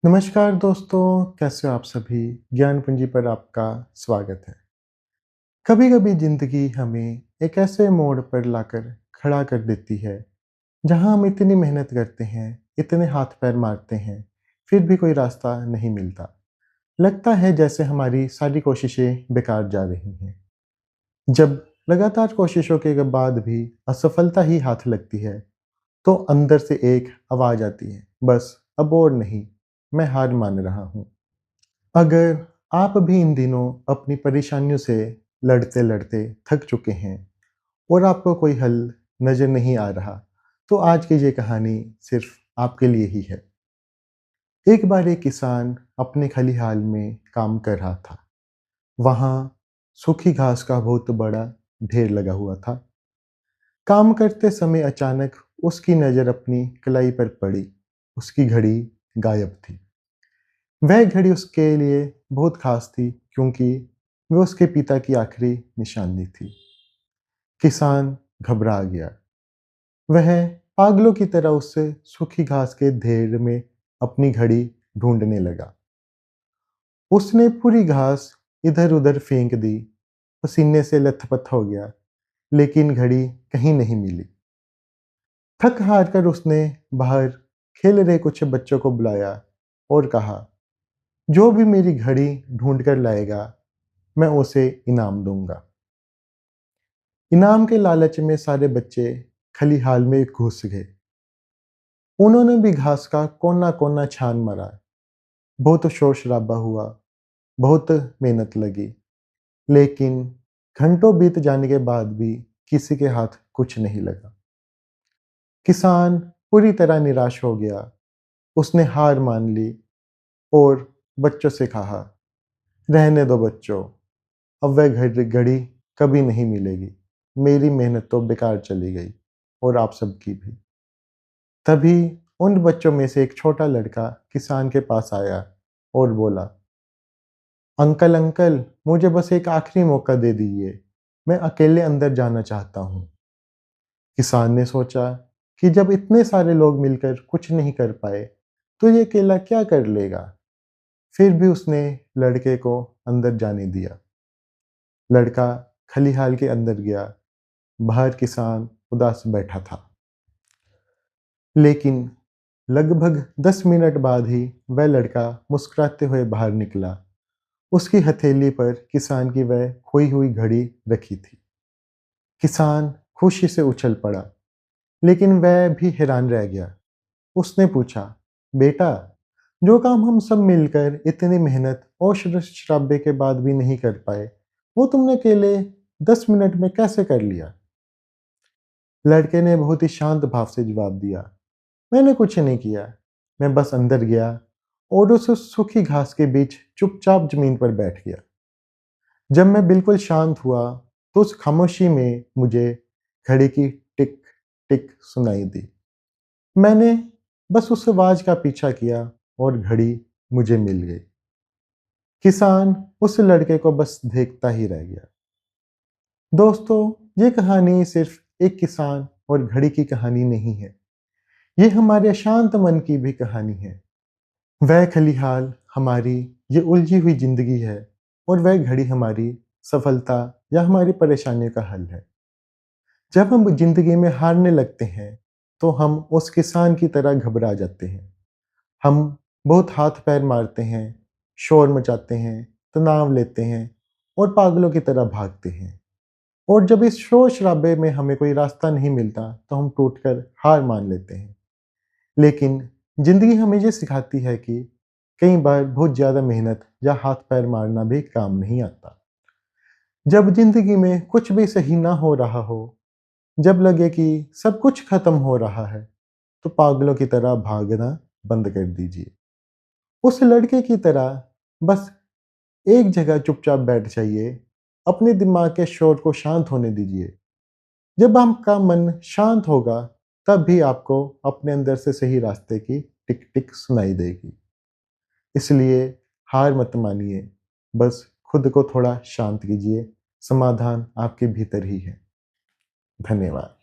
नमस्कार दोस्तों, कैसे हो आप सभी? ज्ञान पूंजी पर आपका स्वागत है। कभी-कभी ज़िंदगी हमें एक ऐसे मोड़ पर लाकर खड़ा कर देती है, जहाँ हम इतनी मेहनत करते हैं, इतने हाथ-पैर मारते हैं, फिर भी कोई रास्ता नहीं मिलता। लगता है जैसे हमारी सारी कोशिशें बेकार जा रही हैं। जब लगातार कोशिशों के बाद भी असफलता ही हाथ लगती है, तो अंदर से एक आवाज़ आती है, बस अब और नहीं, मैं हार मान रहा हूँ। अगर आप भी इन दिनों अपनी परेशानियों से लड़ते-लड़ते थक चुके हैं और आपको कोई हल नज़र नहीं आ रहा, तो आज की ये कहानी सिर्फ़ आपके लिए ही है। एक बार एक किसान अपने खलिहान में काम कर रहा था। वहाँ सूखी घास का बहुत बड़ा ढेर लगा हुआ था। काम करते समय अचानक उसकी नज़र अपनी कलाई पर पड़ी। उसकी घड़ी गायब थी। वह घड़ी उसके लिए बहुत खास थी क्योंकि वह उसके पिता की आखिरी निशानी थी। किसान घबरा गया। वह पागलों की तरह उस सूखी घास के ढेर में अपनी घड़ी ढूंढने लगा। उसने पूरी घास इधर-उधर फेंक दी, पसीने से लथपथ हो गया, लेकिन घड़ी कहीं नहीं मिली। थक हार कर उसने बाहर खेल रहे कुछ बच्चों को बुलाया और कहा, जो भी मेरी घड़ी ढूंढ कर लाएगा, मैं उसे इनाम दूंगा। इनाम के लालच में सारे बच्चे खलिहान में घुस गए। उन्होंने भी घास का कोना-कोना छान मारा। बहुत शोर-शराबा हुआ, बहुत मेहनत लगी, लेकिन घंटों बीत जाने के बाद भी किसी के हाथ कुछ नहीं लगा। किसान पूरी तरह निराश हो गया। उसने हार मान ली और बच्चों से कहा, रहने दो बच्चों, अब वह घड़ी कभी नहीं मिलेगी। मेरी मेहनत तो बेकार चली गई और आप सबकी भी। तभी उन बच्चों में से एक छोटा लड़का किसान के पास आया और बोला, अंकल अंकल, मुझे बस एक आखिरी मौका दे दीजिए। मैं अकेले अंदर जाना चाहता हूँ। किसान ने सोचा कि जब इतने सारे लोग मिलकर कुछ नहीं कर पाए, तो ये अकेला क्या कर लेगा। फिर भी उसने लड़के को अंदर जाने दिया। लड़का खलिहान के अंदर गया। बाहर किसान उदास बैठा था। लेकिन लगभग 10 मिनट बाद ही वह लड़का मुस्कुराते हुए बाहर निकला। उसकी हथेली पर किसान की वह खोई हुई घड़ी रखी थी। किसान खुशी से उछल पड़ा, लेकिन वह भी हैरान रह गया। उसने पूछा, बेटा, जो काम हम सब मिलकर इतनी मेहनत और शराबे के बाद भी नहीं कर पाए, वो तुमने अकेले 10 मिनट में कैसे कर लिया? लड़के ने बहुत ही शांत भाव से जवाब दिया, मैंने कुछ नहीं किया। मैं बस अंदर गया और उस सूखी घास के बीच चुपचाप जमीन पर बैठ गया। जब मैं बिल्कुल शांत हुआ, तो उस खामोशी में मुझे घड़ी की टिक टिक सुनाई दी। मैंने बस उस आवाज का पीछा किया और घड़ी मुझे मिल गई। किसान उस लड़के को बस देखता ही रह गया। दोस्तों, ये कहानी सिर्फ एक किसान और घड़ी की कहानी नहीं है। ये हमारे शांत मन की भी कहानी है। वह खलिहान हमारी ये उलझी हुई जिंदगी है और वह घड़ी हमारी सफलता या हमारी परेशानियों का हल है। जब हम जिंदगी में हारने लगते हैं, तो हम उस किसान की तरह घबरा जाते हैं। हम बहुत हाथ पैर मारते हैं, शोर मचाते हैं, तनाव लेते हैं और पागलों की तरह भागते हैं। और जब इस शोर शराबे में हमें कोई रास्ता नहीं मिलता, तो हम टूटकर हार मान लेते हैं। लेकिन ज़िंदगी हमें ये सिखाती है कि कई बार बहुत ज़्यादा मेहनत या हाथ-पैर मारना भी काम नहीं आता। जब ज़िंदगी में कुछ भी सही ना हो रहा हो, जब लगे कि सब कुछ खत्म हो रहा है, तो पागलों की तरह भागना बंद कर दीजिए। उस लड़के की तरह बस एक जगह चुपचाप बैठ जाइए, अपने दिमाग के शोर को शांत होने दीजिए। जब आपका मन शांत होगा, तब भी आपको अपने अंदर से सही रास्ते की टिक-टिक सुनाई देगी। इसलिए हार मत मानिए, बस खुद को थोड़ा शांत कीजिए, समाधान आपके भीतर ही है। धन्यवाद।